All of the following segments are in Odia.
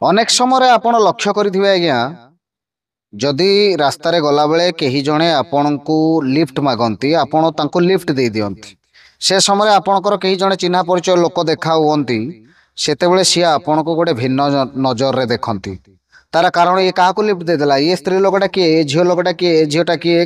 ଅନେକ ସମୟରେ ଆପଣ ଲକ୍ଷ୍ୟ କରିଥିବେ ଆଜ୍ଞା, ଯଦି ରାସ୍ତାରେ ଗଲାବେଳେ କେହି ଜଣେ ଆପଣଙ୍କୁ ଲିଫ୍ଟ ମାଗନ୍ତି, ଆପଣ ତାଙ୍କୁ ଲିଫ୍ଟ ଦେଇ ଦିଅନ୍ତି। ସେ ସମୟରେ ଆପଣଙ୍କର କେହି ଜଣେ ଚିହ୍ନା ପରିଚୟ ଲୋକ ଦେଖା ହୁଅନ୍ତି, ସେତେବେଳେ ସିଏ ଆପଣଙ୍କୁ ଗୋଟେ ଭିନ୍ନ ନଜରରେ ଦେଖନ୍ତି। ତାର କାରଣ ଇଏ କାହାକୁ ଲିଫ୍ଟ ଦେଇଦେଲା, ଇଏ ସ୍ତ୍ରୀ ଲୋକଟା କିଏ, ଏ ଝିଅ ଲୋକଟା କିଏ, ଏ ଝିଅଟା କିଏ।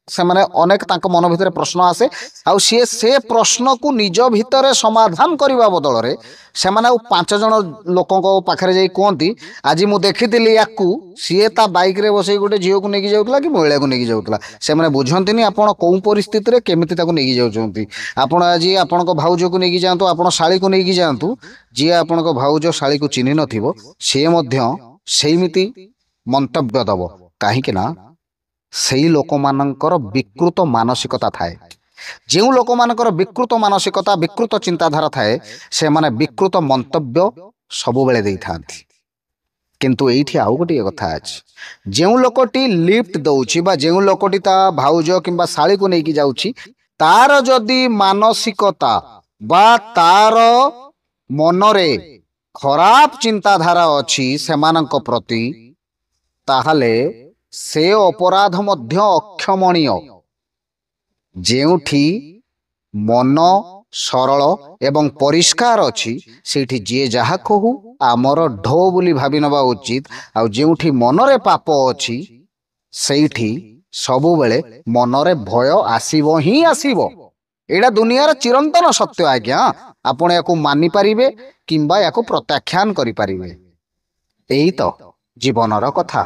ସେମାନେ ଅନେକ ତାଙ୍କ ମନ ଭିତରେ ପ୍ରଶ୍ନ ଆସେ, ଆଉ ସିଏ ସେ ପ୍ରଶ୍ନକୁ ନିଜ ଭିତରେ ସମାଧାନ କରିବା ବଦଳରେ ସେମାନେ ଆଉ 5 ଜଣ ଲୋକଙ୍କ ପାଖରେ ଯାଇ କୁହନ୍ତି, ଆଜି ମୁଁ ଦେଖିଥିଲି ୟାକୁ, ସିଏ ତା ବାଇକରେ ବସେଇ ଗୋଟେ ଝିଅକୁ ନେଇକି ଯାଉଥିଲା କି ମହିଳାକୁ ନେଇକି ଯାଉଥିଲା। ସେମାନେ ବୁଝନ୍ତିନି ଆପଣ କୋଉ ପରିସ୍ଥିତିରେ କେମିତି ତାକୁ ନେଇକି ଯାଉଛନ୍ତି। ଆପଣ ଆଜି ଆପଣଙ୍କ ଭାଉଜକୁ ନେଇକି ଯାଆନ୍ତୁ, ଆପଣ ଶାଳୀକୁ ନେଇକି ଯାଆନ୍ତୁ, ଯିଏ ଆପଣଙ୍କ ଭାଉଜ ଶାଳୀକୁ ଚିହ୍ନି ନଥିବ ସିଏ ମଧ୍ୟ ସେଇମିତି ମନ୍ତବ୍ୟ ଦବ। କାହିଁକି ନା ସେଇ ଲୋକମାନଙ୍କର ବିକୃତ ମାନସିକତା ଥାଏ। ଯେଉଁ ଲୋକମାନଙ୍କର ବିକୃତ ମାନସିକତା, ବିକୃତ ଚିନ୍ତାଧାରା ଥାଏ, ସେମାନେ ବିକୃତ ମନ୍ତବ୍ୟ ସବୁବେଳେ ଦେଇଥାନ୍ତି। କିନ୍ତୁ ଏଇଠି ଆଉ ଗୋଟିଏ କଥା ଅଛି, ଯେଉଁ ଲୋକଟି ଲିଫ୍ଟ ଦଉଛି ବା ଯେଉଁ ଲୋକଟି ତା ଭାଉଜ କିମ୍ବା ଶାଳୀକୁ ନେଇକି ଯାଉଛି, ତାର ଯଦି ମାନସିକତା ବା ତାର ମନରେ ଖରାପ ଚିନ୍ତାଧାରା ଅଛି ସେମାନଙ୍କ ପ୍ରତି, ତାହେଲେ ସେ ଅପରାଧ ମଧ୍ୟ ଅକ୍ଷମଣୀୟ। ଯେଉଁଠି ମନ ସରଳ ଏବଂ ପରିଷ୍କାର ଅଛି, ସେଇଠି ଯିଏ ଯାହା କହୁ ଆମର ଢୋ ବୋଲି ଭାବି ନେବା ଉଚିତ। ଆଉ ଯେଉଁଠି ମନରେ ପାପ ଅଛି, ସେଇଠି ସବୁବେଳେ ମନରେ ଭୟ ଆସିବ ହିଁ ଆସିବ। ଏଇଟା ଦୁନିଆର ଚିରନ୍ତନ ସତ୍ୟ ଆଜ୍ଞା। ଆପଣ ୟାକୁ ମାନିପାରିବେ କିମ୍ବା ୟାକୁ ପ୍ରତ୍ୟାଖ୍ୟାନ କରିପାରିବେ। ଏଇ ତ ଜୀବନର କଥା।